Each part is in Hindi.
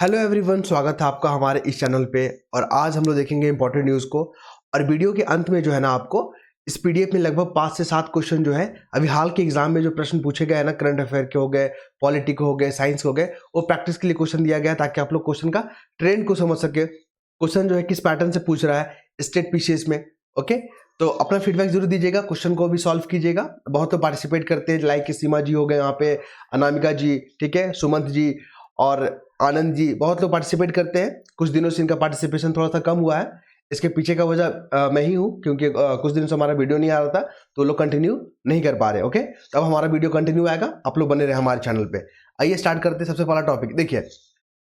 हेलो एवरीवन, स्वागत है आपका हमारे इस चैनल पे। और आज हम लोग देखेंगे इंपॉर्टेंट न्यूज़ को। और वीडियो के अंत में जो है ना, आपको इस पीडीएफ में लगभग 5 से 7 क्वेश्चन जो है अभी हाल के एग्जाम में जो प्रश्न पूछे गए हैं ना, करंट अफेयर के हो गए, पॉलिटिक हो गए, साइंस हो गए, वो प्रैक्टिस के लिए क्वेश्चन दिया गया है ताकि आप लोग क्वेश्चन का ट्रेंड को समझ सके। क्वेश्चन जो है किस पैटर्न से पूछ रहा है, स्टेट पीसीएस में। ओके, तो अपना फीडबैक जरूर दीजिएगा, क्वेश्चन को भी सॉल्व कीजिएगा। बहुत लोग पार्टिसिपेट करते हैं, लाइक सीमा जी हो गए, यहाँ पे अनामिका जी, ठीक है, सुमंत जी और आनंद जी, बहुत लोग पार्टिसिपेट करते हैं। कुछ दिनों से इनका पार्टिसिपेशन थोड़ा सा कम हुआ है। इसके पीछे का वजह मैं ही हूँ, क्योंकि कुछ दिनों से हमारा वीडियो नहीं आ रहा था, तो लोग कंटिन्यू नहीं कर पा रहे। ओके, तो अब हमारा वीडियो कंटिन्यू आएगा, आप लोग बने रहे हमारे चैनल पे। आइए स्टार्ट करते हैं। सबसे पहला टॉपिक देखिए,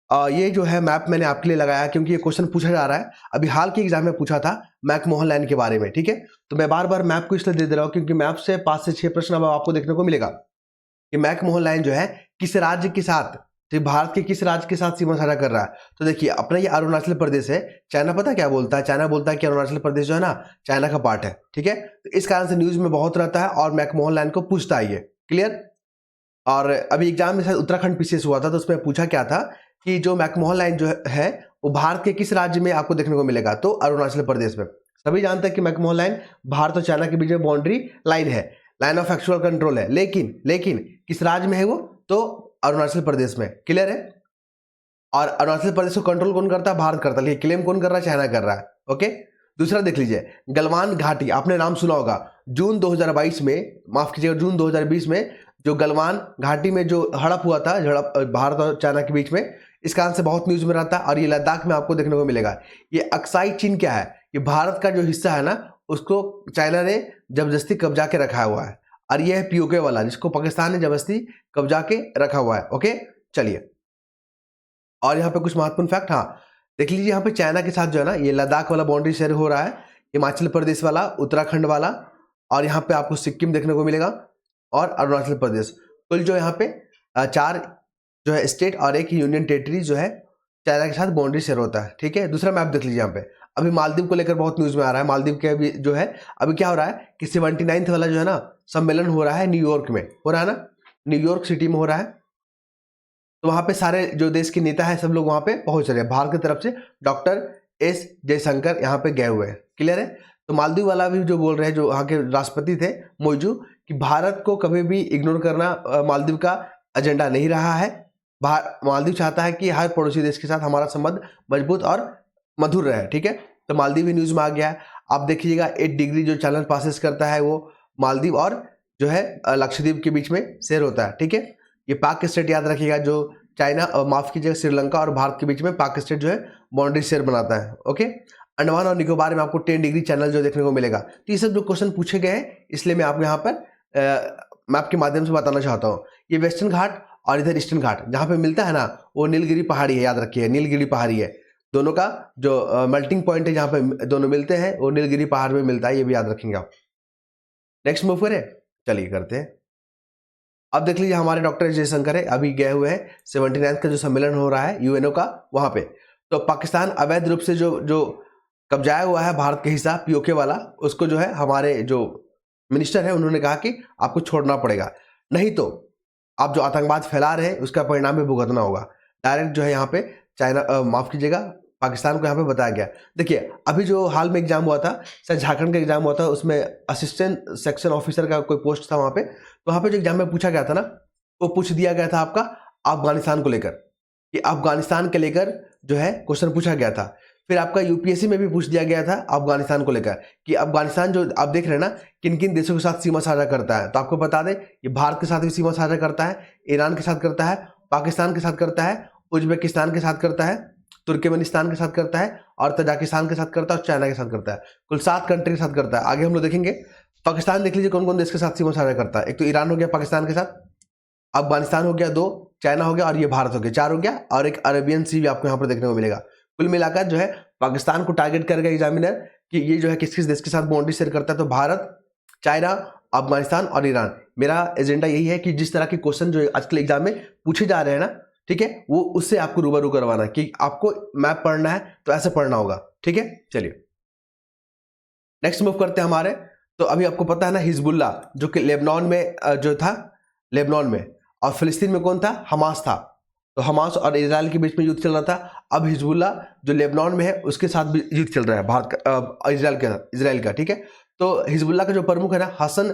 ये जो है मैप मैंने आपके लिए लगाया क्योंकि ये क्वेश्चन पूछा जा रहा है। अभी हाल के एग्जाम में पूछा था मैकमोहन लाइन के बारे में, ठीक है। तो मैं बार बार मैप को इसलिए दे रहा हूँ क्योंकि मैप से 5 से 6 प्रश्न अब आपको देखने को मिलेगा कि मैकमोहन लाइन जो है किस राज्य के साथ, तो भारत के किस राज्य के साथ सीमा साझा कर रहा है। तो देखिए, अपना ये अरुणाचल प्रदेश है। चाइना पता क्या बोलता है? चाइना बोलता है कि अरुणाचल प्रदेश जो है ना, चाइना का पार्ट है, ठीक है। तो इस कारण से न्यूज में बहुत रहता है और मैकमोहन लाइन को पूछता है ये, क्लियर। और अभी एग्जाम में शायद उत्तराखंड पीसीएस हुआ था, तो उसमें पूछा क्या था कि जो मैकमोहन लाइन जो है वो भारत के किस राज्य में आपको देखने को मिलेगा, तो अरुणाचल प्रदेश में। सभी जानते हैं कि मैकमोहन लाइन भारत और चाइना के बीच में बाउंड्री लाइन है, लाइन ऑफ एक्चुअल कंट्रोल है। लेकिन लेकिन किस राज्य में है वो? तो अरुणाचल प्रदेश में, क्लियर है। और अरुणाचल प्रदेश को कंट्रोल कौन करता है? भारत करता है, लेकिन क्लेम कौन कर रहा है? चाइना कर रहा है। ओके, दूसरा देख लीजिए, गलवान घाटी, आपने नाम सुना होगा। जून 2022 में, माफ कीजिएगा, जून 2020 में जो गलवान घाटी में जो हड़प हुआ था, झड़प भारत और चाइना के बीच में, इस कारण से बहुत न्यूज में रहता है। और ये लद्दाख में आपको देखने को मिलेगा। ये अक्साई चीन क्या है? ये भारत का जो हिस्सा है ना, उसको चाइना ने जबरदस्ती कब्जा के रखा हुआ है। और ये है पीओके वाला, जिसको पाकिस्तान ने जबरदस्ती कब्जा के रखा हुआ है। ओके, चलिए। और यहाँ पे कुछ महत्वपूर्ण फैक्ट, हाँ देख लीजिए, यहाँ पे चाइना के साथ जो है ना, ये लद्दाख वाला बाउंड्री शेयर हो रहा है, हिमाचल प्रदेश वाला, उत्तराखंड वाला, और यहाँ पे आपको सिक्किम देखने को मिलेगा और अरुणाचल प्रदेश। कुल जो यहाँ पे 4 जो है स्टेट और एक यूनियन टेरिटरी जो है चाइना के साथ बाउंड्री शेयर होता है, ठीक है। दूसरा मैप देख लीजिए, यहाँ पे अभी मालदीव को लेकर बहुत न्यूज में आ रहा है। मालदीव के भी जो है अभी क्या हो रहा है कि 79th वाला जो है ना सम्मेलन हो रहा है, न्यूयॉर्क में हो रहा है ना, न्यूयॉर्क सिटी में हो रहा है। तो वहां पे सारे जो देश के नेता है सब लोग वहां पे पहुंच रहे हैं। भारत की तरफ से डॉक्टर एस जयशंकर यहाँ पे गए हुए हैं, क्लियर है। तो मालदीव वाला भी जो बोल रहे हैं, जो वहाँ के राष्ट्रपति थे मोइजू, कि भारत को कभी भी इग्नोर करना मालदीव का एजेंडा नहीं रहा है। मालदीव चाहता है कि हर पड़ोसी देश के साथ हमारा संबंध मजबूत और मधुर रहे, ठीक है। तो मालदीव भी न्यूज में आ गया है। आप देखिएगा 8 डिग्री जो चैनल पासेस करता है वो मालदीव और जो है लक्षद्वीप के बीच में शेयर होता है, ठीक है। ये पाक स्टेट याद रखिएगा, जो चाइना माफ कीजिएगा श्रीलंका और भारत के बीच में पाक स्टेट जो है बाउंड्री शेयर बनाता है। ओके, अंडमान और निकोबार में आपको 10 डिग्री चैनल जो देखने को मिलेगा। तो ये सब जो क्वेश्चन पूछे गए हैं, इसलिए मैं आपको यहाँ पर मैप के माध्यम से बताना चाहता हूँ। ये वेस्टर्न घाट और इधर ईस्टर्न घाट जहाँ पे मिलता है ना, वो नीलगिरी पहाड़ी है, याद रखिए, नीलगिरी पहाड़ी है। दोनों का जो मेल्टिंग पॉइंट है, जहाँ पे दोनों मिलते हैं, वो नीलगिरी पहाड़ में मिलता है, ये भी याद रखेंगे आप। नेक्स्ट मूव करें, चलिए करते हैं। अब देख लीजिए, हमारे डॉक्टर जयशंकर है, अभी गए हुए हैं 79th का जो सम्मेलन हो रहा है यूएनओ का, वहां पे। तो पाकिस्तान अवैध रूप से जो जो कब्जाया हुआ है भारत के हिस्सा पीओके वाला, उसको जो है हमारे जो मिनिस्टर है उन्होंने कहा कि आपको छोड़ना पड़ेगा, नहीं तो आप जो आतंकवाद फैला रहे हैं उसका परिणाम भी भुगतना होगा। डायरेक्ट जो है यहाँ पे चाइना माफ कीजिएगा पाकिस्तान को यहाँ पे बताया गया। देखिए, अभी जो हाल में एग्जाम हुआ था, शायद झारखंड का एग्जाम हुआ था, उसमें असिस्टेंट सेक्शन ऑफिसर का कोई पोस्ट था वहाँ पे। तो वहाँ पे जो एग्जाम में पूछा गया था ना, वो पूछ दिया गया था आपका अफगानिस्तान को लेकर, कि अफगानिस्तान के लेकर जो है क्वेश्चन पूछा गया था। फिर आपका यूपीएससी में भी पूछ दिया गया था अफगानिस्तान को लेकर, कि अफगानिस्तान जो आप देख रहे हैं ना, किन किन देशों के साथ सीमा साझा करता है। तो आपको बता दें, ये भारत के साथ भी सीमा साझा करता है, ईरान के साथ करता है, पाकिस्तान के साथ करता है, उज्बेकिस्तान के साथ करता है, तुर्कमेनिस्तान के साथ करता है, और तजाकिस्तान के साथ करता है, और चाइना के साथ करता है। कुल 7 कंट्री के साथ करता है। आगे हम लोग देखेंगे। पाकिस्तान देख लीजिए कौन कौन देश के साथ सीमा साझा करता है। एक तो ईरान हो गया पाकिस्तान के साथ, अफगानिस्तान हो गया 2, चाइना हो गया, और ये भारत हो गया 4 हो गया, और एक अरेबियन सी भी आपको यहाँ पर देखने को मिलेगा। कुल मिलाकर जो है पाकिस्तान को टारगेट करेगा एग्जामिनर कि ये जो है किस किस देश के साथ बाउंड्री शेयर करता है। तो भारत, चाइना, अफगानिस्तान और ईरान। मेरा एजेंडा यही है कि जिस तरह के क्वेश्चन जो आजकल एग्जाम में पूछे जा रहे हैं ना, ठीक है, वो उससे आपको रूबरू करवाना, कि आपको मैप पढ़ना है तो ऐसे पढ़ना होगा, ठीक है। चलिए नेक्स्ट मूव करते हैं हमारे। तो अभी आपको पता है ना, हिजबुल्ला जो कि लेबनान में जो था, लेबनान में, और फिलिस्तीन में कौन था? हमास था। तो हमास और इजराइल के बीच में युद्ध चल रहा था। अब हिजबुल्ला जो लेबनान में है उसके साथ भी युद्ध चल रहा है भारत का, इजराइल का, ठीक है। तो हिजबुल्ला का जो प्रमुख है ना हसन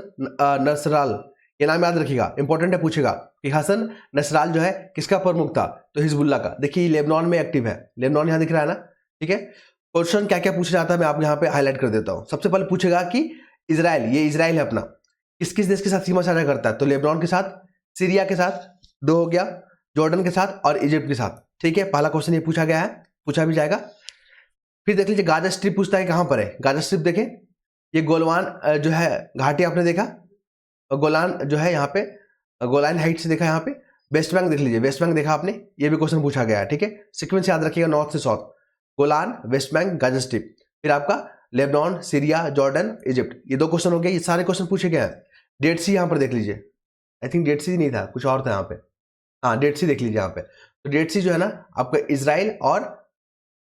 नसराल, ये नाम याद रखिएगा, इंपॉर्टेंट है, पूछेगा कि हसन नसराल जो है किसका प्रमुख था, तो हिजबुल्ला का। देखिए लेबनान में एक्टिव है, लेबनान यहाँ दिख रहा है ना, ठीक है। क्वेश्चन क्या क्या पूछा जाता है मैं आपको यहाँ पे हाईलाइट कर देता हूँ। सबसे पहले पूछेगा कि इजराइल, ये इजराइल है अपना, किस किस देश के साथ सीमा साझा करता है, तो लेबनान के साथ, सीरिया के साथ, दो हो गया, जॉर्डन के साथ और इजिप्ट के साथ, ठीक है। पहला क्वेश्चन ये पूछा गया है, पूछा भी जाएगा। फिर देख लीजिए गाजा स्ट्रिप पूछता है कहां पर है, गाजा स्ट्रिप देखें, ये गोलवान जो है घाटी आपने देखा, गोलान जो है यहाँ पे, गोलान हाइट्स देखा यहाँ पे, वेस्ट बैंक देख लीजिए, वेस्ट बैंक देखा आपने, ये भी क्वेश्चन पूछा गया है, ठीक है। सीक्वेंस याद रखिएगा, नॉर्थ से south, Golan, West Bank, Gaza strip, फिर आपका लेबनान, सीरिया, जॉर्डन, इजिप्ट, ये दो क्वेश्चन हो गए, ये सारे क्वेश्चन पूछे गए हैं। डेड सी यहाँ पर देख लीजिए, आई थिंक डेड सी नहीं था, कुछ और था यहाँ पे, हाँ डेड सी देख लीजिए यहाँ पे। तो डेड सी जो है ना आपका इजराइल और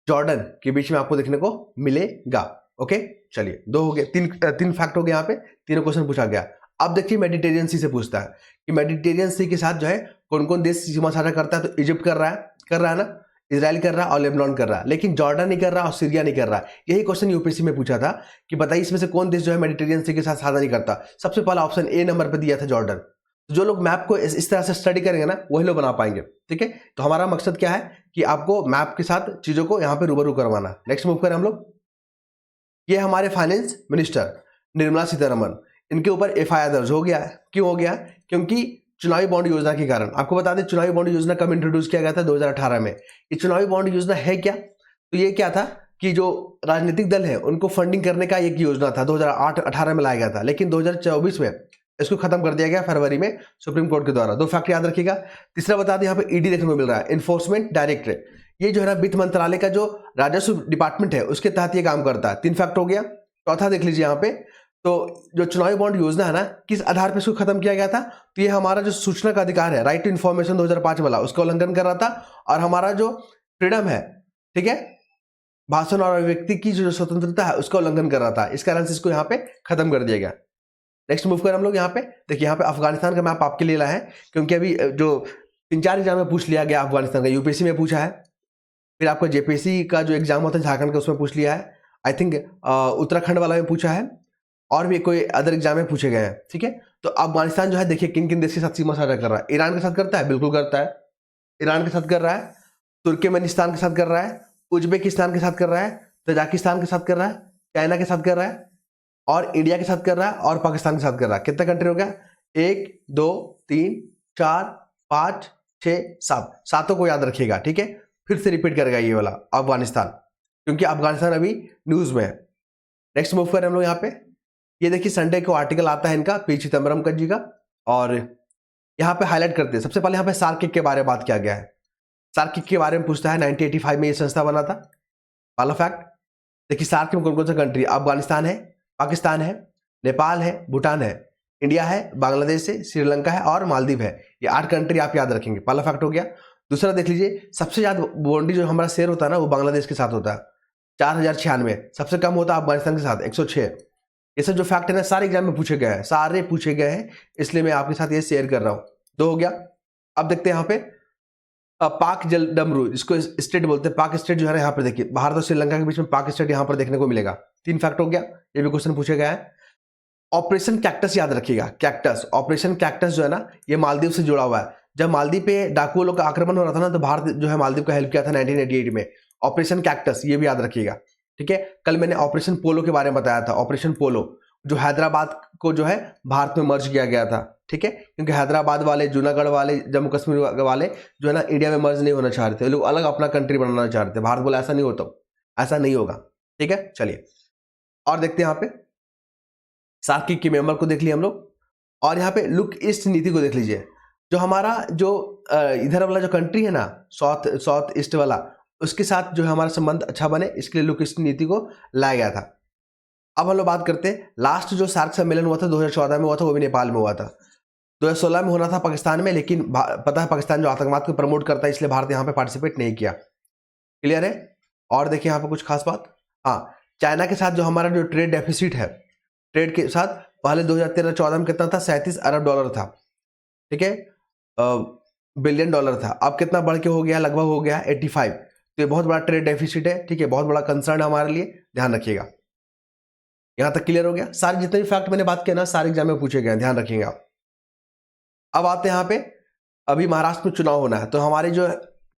जॉर्डन के बीच में आपको देखने को मिलेगा। ओके चलिए, दो हो गए, तीन फैक्ट हो गए यहाँ पे, तीनों क्वेश्चन पूछा गया। अब देखिए मेडिटेरियन सी से पूछता है कि मेडिटेरियन सी के साथ जो है कौन कौन देश सीमा साझा करता है, तो इजिप्ट कर रहा है ना, इजराइल कर रहा है और लेबनान कर रहा है, लेकिन जॉर्डन नहीं कर रहा और सीरिया नहीं कर रहा। यही क्वेश्चन यूपीएससी में पूछा था कि बताइए इसमें से कौन देश जो है मेडिटेरियन सी के साथ साझा नहीं करता। सबसे पहला ऑप्शन ए नंबर पर दिया था जॉर्डन। जो लोग मैप को इस तरह से स्टडी करेंगे ना वही लोग बना पाएंगे, ठीक है। तो हमारा मकसद क्या है कि आपको मैप के साथ चीजों को यहाँ पे रूबरू करवाना। नेक्स्ट मूव करें हम लोग, ये हमारे फाइनेंस मिनिस्टर निर्मला सीतारमन, इनके ऊपर एफआईआर दर्ज हो गया है। क्यों हो गया? क्योंकि चुनावी बॉन्ड योजना के कारण। आपको बता दें चुनावी बॉन्ड योजना कब इंट्रोड्यूस किया गया था, 2018 में। ये चुनावी बॉन्ड योजना है क्या, तो ये क्या था कि जो राजनीतिक दल है उनको फंडिंग करने का एक योजना था, 2008-18 में लाया गया था, लेकिन 2024 में इसको खत्म कर दिया गया फरवरी में सुप्रीम कोर्ट के द्वारा। दो फैक्ट याद रखिएगा। तीसरा बता दें यहाँ पे ईडी देखने को मिल रहा है, इन्फोर्समेंट डायरेक्टरेट, ये जो है ना वित्त मंत्रालय का जो राजस्व डिपार्टमेंट है उसके तहत ये काम करता है। तीन फैक्ट हो गया। चौथा देख लीजिए यहाँ पे, तो जो चुनावी बॉन्ड योजना है ना किस आधार पर इसको खत्म किया गया था, तो ये हमारा जो सूचना का अधिकार है, राइट टू इन्फॉर्मेशन 2005 वाला, उसका उल्लंघन कर रहा था। और हमारा जो फ्रीडम है, ठीक है, भाषण और अभिव्यक्ति की जो स्वतंत्रता है उसका उल्लंघन कर रहा था, इस कारण से इसको यहाँ पे खत्म कर दिया गया। नेक्स्ट मूव कर हम लोग यहाँ पे, देखिए यहाँ पे अफगानिस्तान का मैप आपके लिए लाया है, क्योंकि अभी जो 3-4 एग्जाम में पूछ लिया गया अफगानिस्तान का, यूपीएससी में पूछा है, फिर आपका जेपीएससी का जो एग्जाम होता है झारखंड का उसमें पूछ लिया है, आई थिंक उत्तराखंड वाला में पूछा है, और भी कोई अदर एग्जाम में पूछे गए हैं, ठीक है। तो अफगानिस्तान जो है देखिए किन किन देश के साथ सीमा साझा कर रहा है। ईरान के साथ करता है, बिल्कुल करता है, ईरान के साथ कर रहा है, तुर्कमेनिस्तान के साथ कर रहा है, उज्बेकिस्तान के साथ कर रहा है, तजाकिस्तान के साथ कर रहा है, चाइना के साथ कर रहा है, और इंडिया के साथ कर रहा है, और पाकिस्तान के साथ कर रहा है। कितना कंट्री हो गया? 1 2 3 4 5 6 7, सातों को याद रखिएगा, ठीक है। फिर से रिपीट करेगा ये वाला अफगानिस्तान, क्योंकि अफगानिस्तान अभी न्यूज में है। नेक्स्ट मूव करें हम लोग यहाँ पे, ये देखिए संडे को आर्टिकल आता है इनका, पी चिदम्बरम जी का, और यहाँ पे हाईलाइट करते हैं। सबसे पहले यहाँ पे सार्किक के बारे में बात किया गया है। सार्किक के बारे में पूछता है, 1985 में ये संस्था बना था। पहला फैक्ट देखिए, सार्क में कौन कौन सा कंट्री, अफगानिस्तान है, पाकिस्तान है, नेपाल है, भूटान है, इंडिया है, बांग्लादेश है, श्रीलंका है और मालदीव है। ये 8 कंट्री आप याद रखेंगे, पहला फैक्ट हो गया। दूसरा देख लीजिए, सबसे ज्यादा बॉन्डी जो हमारा शेयर होता है ना वो बांग्लादेश के साथ होता है, 4096। सबसे कम होता है अफगानिस्तान के साथ, 106। ये सब जो फैक्ट है ना सारे एग्जाम में पूछे गए हैं, सारे पूछे गए हैं, इसलिए मैं आपके साथ ये शेयर कर रहा हूं। 2 हो गया। अब देखते हैं यहाँ पे पाक जल डमरू, इसको स्टेट बोलते हैं, पाक स्टेट जो है यहाँ पर देखिए, भारत और श्रीलंका के बीच में पाक स्टेट यहाँ पर देखने को मिलेगा। 3 फैक्ट हो गया, ये भी क्वेश्चन पूछे गया है। ऑपरेशन कैक्टस याद रखिएगा, कैक्टस, ऑपरेशन कैक्टस जो है ना ये मालदीव से जुड़ा हुआ है। जब मालदीव पे डाकुओं लोग का आक्रमण हो रहा था ना, तो भारत जो है मालदीव का हेल्प किया था 1988 में। ऑपरेशन कैक्टस ये भी याद रखिएगा, ठीक है। कल मैंने ऑपरेशन पोलो के बारे में बताया था, ऑपरेशन पोलो जो हैदराबाद को जो है भारत में मर्ज किया गया था, ठीक है, क्योंकि हैदराबाद वाले, जूनागढ़ वाले, जम्मू कश्मीर वाले जो है ना इंडिया में मर्ज नहीं होना चाह रहे थे, लोग अलग अपना कंट्री बनाना चाह रहे थे। भारत बोला ऐसा नहीं होता, ऐसा नहीं होगा, ठीक है। चलिए और देखते हैं यहाँ पे सार्किक के मेंबर को देख लिया हम लोग, और यहाँ पे लुक ईस्ट नीति को देख लीजिए। जो हमारा जो इधर वाला जो कंट्री है ना, साउथ ईस्ट वाला, उसके साथ जो है हमारा संबंध अच्छा बने, इसके लिए लुक ईस्ट नीति को लाया गया था। अब हम लोग बात करते हैं, लास्ट जो सार्क सम्मेलन हुआ था 2014 में हुआ था, वो भी नेपाल में हुआ था। 2016 में होना था पाकिस्तान में, लेकिन पता है पाकिस्तान जो आतंकवाद को प्रमोट करता है, इसलिए भारत यहाँ पे पार्टिसिपेट नहीं किया। क्लियर है। और देखिए यहाँ पे कुछ खास बात, हाँ, चाइना के साथ जो हमारा जो ट्रेड डेफिसिट है, ट्रेड के साथ पहले 2013-14 में कितना था, $37 अरब था, ठीक है। बिलियन डॉलर था, अब कितना बढ़ के हो गया, लगभग हो गया 85। तो ये बहुत बड़ा ट्रेड डेफिसिट है, ठीक है, बहुत बड़ा कंसर्न है हमारे लिए, ध्यान रखिएगा। यहां तक क्लियर हो गया? सारे जितने भी फैक्ट मैंने बात किया ना, सारे एग्जाम में पूछे गए, ध्यान रखिएगा आप। अब आते हैं यहाँ पे, अभी महाराष्ट्र में चुनाव होना है, तो हमारे जो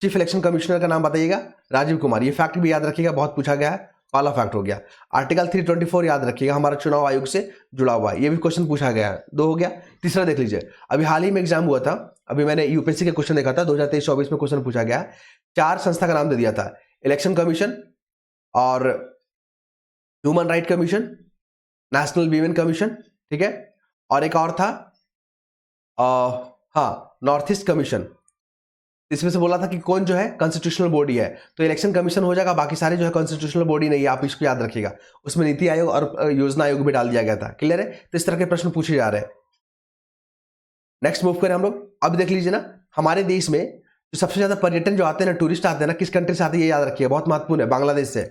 चीफ इलेक्शन कमिश्नर का नाम बताइएगा, राजीव कुमार। ये फैक्ट भी याद रखिएगा, बहुत पूछा गया है, पहला फैक्ट हो गया। आर्टिकल 324 याद रखिएगा, हमारा चुनाव आयोग से जुड़ा हुआ है, ये भी क्वेश्चन पूछा गया है, 2 हो गया। तीसरा देख लीजिए, अभी हाल ही में एग्जाम हुआ था, अभी मैंने यूपीएससी के क्वेश्चन देखा था, 2023-24 में क्वेश्चन पूछा गया, 4 संस्था का नाम दे दिया था, इलेक्शन कमीशन और human right commission, national women commission, ठीक है, और एक और था हाँ, नॉर्थ ईस्ट कमीशन। इसमें से बोला था कि कौन जो है कॉन्स्टिट्यूशनल बॉडी है, तो इलेक्शन कमीशन हो जाएगा, बाकी सारे जो है कॉन्स्टिट्यूशनल बॉडी नहीं है, आप इसको याद रखिएगा। उसमें नीति आयोग और योजना आयोग भी डाल दिया गया था, क्लियर है? तो इस तरह के प्रश्न पूछे जा रहे हैं। नेक्स्ट मूव करें हम लोग, अब देख लीजिए ना, हमारे देश में जो सबसे ज्यादा पर्यटन जो आते हैं ना, टूरिस्ट आते हैं ना, किस कंट्री से आते हैं ये याद रखिए, बहुत महत्वपूर्ण है, बांग्लादेश से।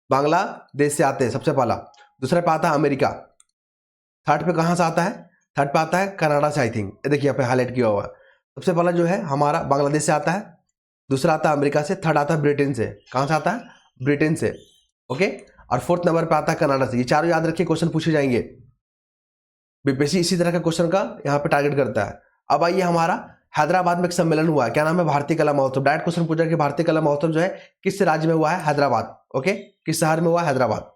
बांग्लादेश से आते हैं सबसे पहला। दूसरा पे आता है अमेरिका। थर्ड पे कहां से आता है? थर्ड पे आता है कनाडा से, आई थिंक, ये देखिए यहाँ पे हाईलाइट किया हुआ है। सबसे पहला जो है हमारा बांग्लादेश से आता है, दूसरा आता है अमेरिका से, थर्ड आता है ब्रिटेन से। कहां से आता है? ब्रिटेन से, ओके। और फोर्थ नंबर पे आता है कनाडा से। ये चारों याद रखिए, क्वेश्चन पूछे जाएंगे, बीपीएससी इसी तरह का क्वेश्चन का यहाँ पे टारगेट करता है। अब आइए, हमारा हैदराबाद में एक सम्मेलन हुआ है, क्या नाम है? भारतीय कला महोत्सव। डायरेक्ट क्वेश्चन पूछा कि भारतीय कला महोत्सव जो है किस राज्य में हुआ है? हैदराबाद, ओके, किस शहर में हुआ है? हैदराबाद।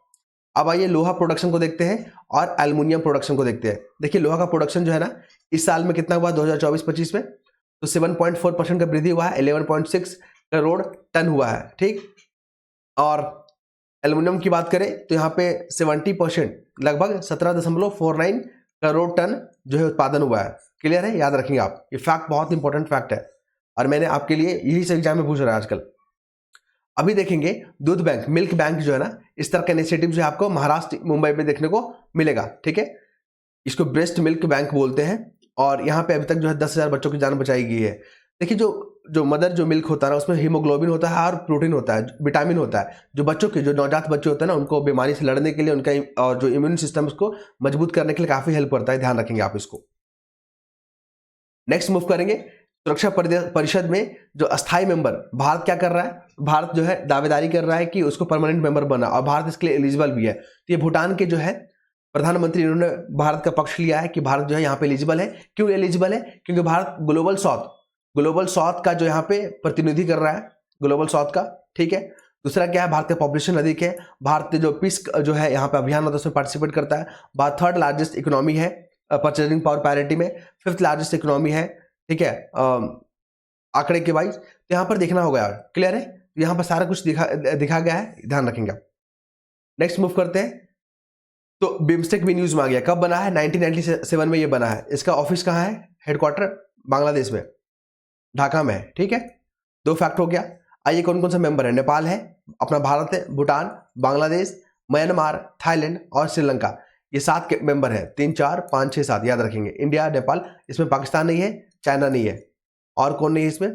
अब आइए लोहा प्रोडक्शन को देखते हैं और एल्युमिनियम प्रोडक्शन को देखते हैं। देखिए लोहा का प्रोडक्शन जो है ना, इस साल में कितना हुआ 2024-25 में? तो 7.4% का वृद्धि हुआ है, 11.6 करोड़ टन हुआ है, ठीक। और एल्युमिनियम की बात करें तो यहाँ पे 70%, लगभग 17.49 करोड़ टन जो है उत्पादन हुआ है, क्लियर है? याद रखेंगे आप, ये फैक्ट बहुत इंपॉर्टेंट फैक्ट है और मैंने आपके लिए यही से एग्जाम में पूछ रहा है आजकल। अभी देखेंगे दूध बैंक, मिल्क बैंक जो है ना, इस तरह का इनिशिएटिव जो है आपको महाराष्ट्र, मुंबई में देखने को मिलेगा, ठीक है। इसको ब्रेस्ट मिल्क बैंक बोलते हैं और यहाँ पे अभी तक जो है 10,000 बच्चों की जान बचाई गई है। देखिए जो मदर जो मिल्क होता है ना, उसमें हीमोग्लोबिन होता है और प्रोटीन होता है, विटामिन होता है, जो बच्चों के, जो नवजात बच्चे होते हैं ना, उनको बीमारी से लड़ने के लिए, उनका और जो इम्यून सिस्टम उसको मजबूत करने के लिए काफी हेल्प करता है, ध्यान रखेंगे आप इसको। नेक्स्ट मूव करेंगे, सुरक्षा परिषद में जो अस्थायी मेंबर भारत क्या कर रहा है? भारत जो है दावेदारी कर रहा है कि उसको परमानेंट मेंबर बना, और भारत इसके लिए एलिजिबल भी है। तो ये भूटान के जो है प्रधानमंत्री, इन्होंने भारत का पक्ष लिया है कि भारत जो है यहाँ पे एलिजिबल है। क्यों एलिजिबल है? क्योंकि भारत ग्लोबल साउथ का जो यहाँ पे प्रतिनिधि कर रहा है, ग्लोबल साउथ का, ठीक है। दूसरा क्या है, भारत का पॉपुलेशन अधिक है, भारत जो पीस जो है यहाँ पे अभियान होता है उसमें पार्टिसिपेट करता है। भारत 3rd लार्जेस्ट इकोनॉमी है परचेजिंग पावर पैरिटी में, 5th लार्जेस्ट इकोनॉमी है, ठीक है, आंकड़े के वाइज। तो यहाँ पर देखना होगा यार, क्लियर है? यहाँ पर सारा कुछ दिखा गया है, ध्यान रखेंगे आप। नेक्स्ट मूव करते हैं, तो बिम्स्टेक भी न्यूज में आ गया। कब बना है? 1997 में ये बना है। इसका ऑफिस कहाँ है? हेडक्वार्टर बांग्लादेश में, ढाका में है, ठीक है। 2 फैक्ट हो गया। आइए कौन कौन सा मेंबर है? नेपाल है, अपना भारत है, भूटान, बांग्लादेश, म्यांमार, थाईलैंड और श्रीलंका, ये 7 मेंबर है। 3, 4, 5, 6, 7 याद रखेंगे। इंडिया, नेपाल, इसमें पाकिस्तान नहीं है, चाइना नहीं है, और कौन नहीं है इसमें?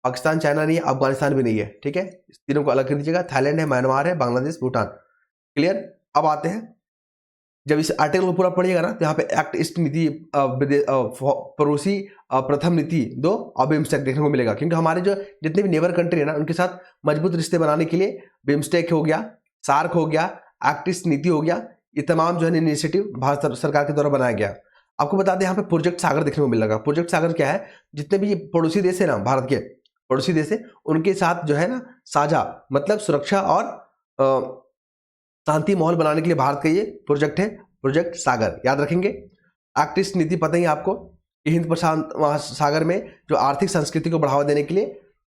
पाकिस्तान, चाइना नहीं है, अफगानिस्तान भी नहीं है, ठीक है। इस तीनों को अलग कर दीजिएगा। थाईलैंड है, म्यांमार है, बांग्लादेश, भूटान, क्लियर। अब आते हैं, जब इस आर्टिकल को पूरा पढ़िएगा ना, तो यहाँ पे एक्ट ईस्ट नीति, पड़ोसी प्रथम नीति 2 और बिम्स्टेक देखने को मिलेगा। क्योंकि हमारे जो जितने भी नेबर कंट्री है ना, उनके साथ मजबूत रिश्ते बनाने के लिए बिम्स्टेक हो गया, सार्क हो गया, एक्ट ईस्ट नीति हो गया, ये तमाम जो है इनिशिएटिव भारत सरकार के द्वारा बनाया गया। आपको बता दें, यहाँ पे प्रोजेक्ट सागर देखने को मिलेगा। प्रोजेक्ट सागर क्या है? जितने भी पड़ोसी देश है ना, भारत के पड़ोसी देश है, उनके साथ जो है ना साझा, मतलब सुरक्षा और शांति माहौल बनाने के लिए भारत का ये प्रोजेक्ट है, प्रोजेक्ट सागर, याद रखेंगे। एक्ट ईस्ट नीति पता ही आपको, हिंद प्रशांत महासागर में जो आर्थिक संस्कृति को बढ़ावा देने के लिए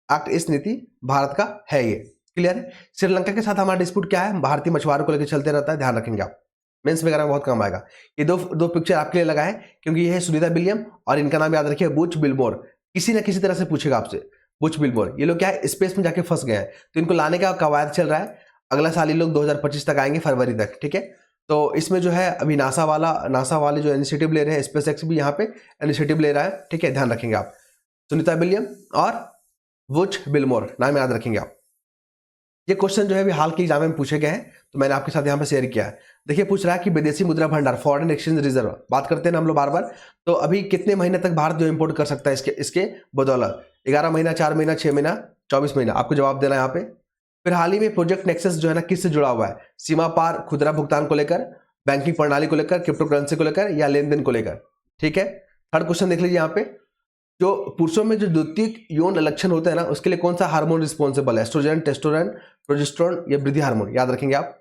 एक्ट ईस्ट नीति भारत का है, ये क्लियर है। श्रीलंका के साथ हमारा डिस्प्यूट क्या है? भारतीय मछुआरों को लेकर चलते रहता है, ध्यान रखेंगे आप, मेंस वगैरह में बहुत काम आएगा। ये दो पिक्चर आपके लिए लगा है, क्योंकि ये है सुनीता विलियम और इनका नाम याद रखिए बुच बिलमोर। किसी ना किसी तरह से पूछेगा आपसे, बुच बिलमोर। ये लोग क्या है, स्पेस में जाके फंस गए हैं, तो इनको लाने का कवायद चल रहा है। अगला साल ये लोग 2025 तक आएंगे, फरवरी तक, ठीक है। तो इसमें जो है अभी नासा वाले जो इनिशिएटिव ले रहे हैं, स्पेस एक्स भी यहाँ पे इनिशिएटिव ले रहा है, ठीक है, ध्यान रखेंगे आप। सुनीता विलियम और बुच बिलमोर नाम याद रखेंगे आप। ये क्वेश्चन जो है अभी हाल के एग्जाम में पूछे गए हैं, तो मैंने आपके साथ यहाँ पे शेयर किया है। देखिए पूछ रहा है कि विदेशी मुद्रा भंडार, फॉरेन एक्सचेंज रिजर्व, बात करते हैं ना हम लोग बार बार, तो अभी कितने महीने तक भारत जो इम्पोर्ट कर सकता है इसके बदौलत? 11 महीना, 4 महीना, 6 महीना, 24 महीना, आपको जवाब देना है यहाँ पे। फिर हाल ही में प्रोजेक्ट नेक्सस जो है ना किससे जुड़ा हुआ है? सीमा पार खुदरा भुगतान को लेकर, बैंकिंग प्रणाली को लेकर, क्रिप्टो करेंसी को लेकर, या लेन देन को लेकर? ठीक है। थर्ड क्वेश्चन देख लीजिए यहाँ पे, जो पुरुषों में जो द्वितीयक यौन लक्षण होते हैं ना, उसके लिए कौन सा हार्मोन रिस्पॉन्सिबल है? एस्ट्रोजन, टेस्टोस्टेरोन, प्रोजेस्टेरोन या वृद्धि हार्मोन? याद रखेंगे आप।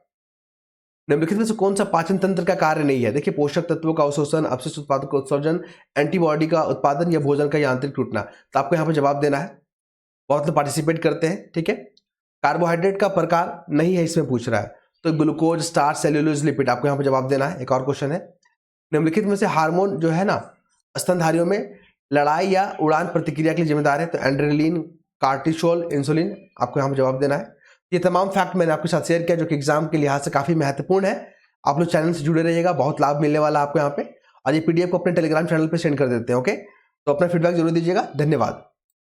निम्नलिखित में से कौन सा पाचन तंत्र का कार्य नहीं है? देखिए पोषक तत्वों का अवशोषण, अपशिष्ट उत्पादों का उत्सर्जन, एंटीबॉडी का उत्पादन या भोजन का यांत्रिक टूटना। तो आपको यहाँ पे जवाब देना है। बहुत लोग पार्टिसिपेट करते हैं, ठीक है। कार्बोहाइड्रेट का प्रकार नहीं है इसमें पूछ रहा है, तो ग्लूकोज, स्टार्च, सेल्यूलोज, लिपिड, आपको यहाँ पे जवाब देना है। एक और क्वेश्चन है, निम्नलिखित में से हार्मोन जो है ना स्तनधारियों में लड़ाई या उड़ान प्रतिक्रिया के लिए जिम्मेदार है? तो एड्रेनलिन, कार्टिसोल, इंसुलिन, आपको यहाँ पे जवाब देना है। ये तमाम फैक्ट मैंने आपके साथ शेयर किया जो कि एग्जाम के लिहाज से काफी महत्वपूर्ण है। आप लोग चैनल से जुड़े रहिएगा, बहुत लाभ मिलने वाला आपको यहाँ पे। और ये पीडीएफ को अपने टेलीग्राम चैनल पे सेंड कर देते हैं, ओके। तो अपना फीडबैक जरूर दीजिएगा। धन्यवाद।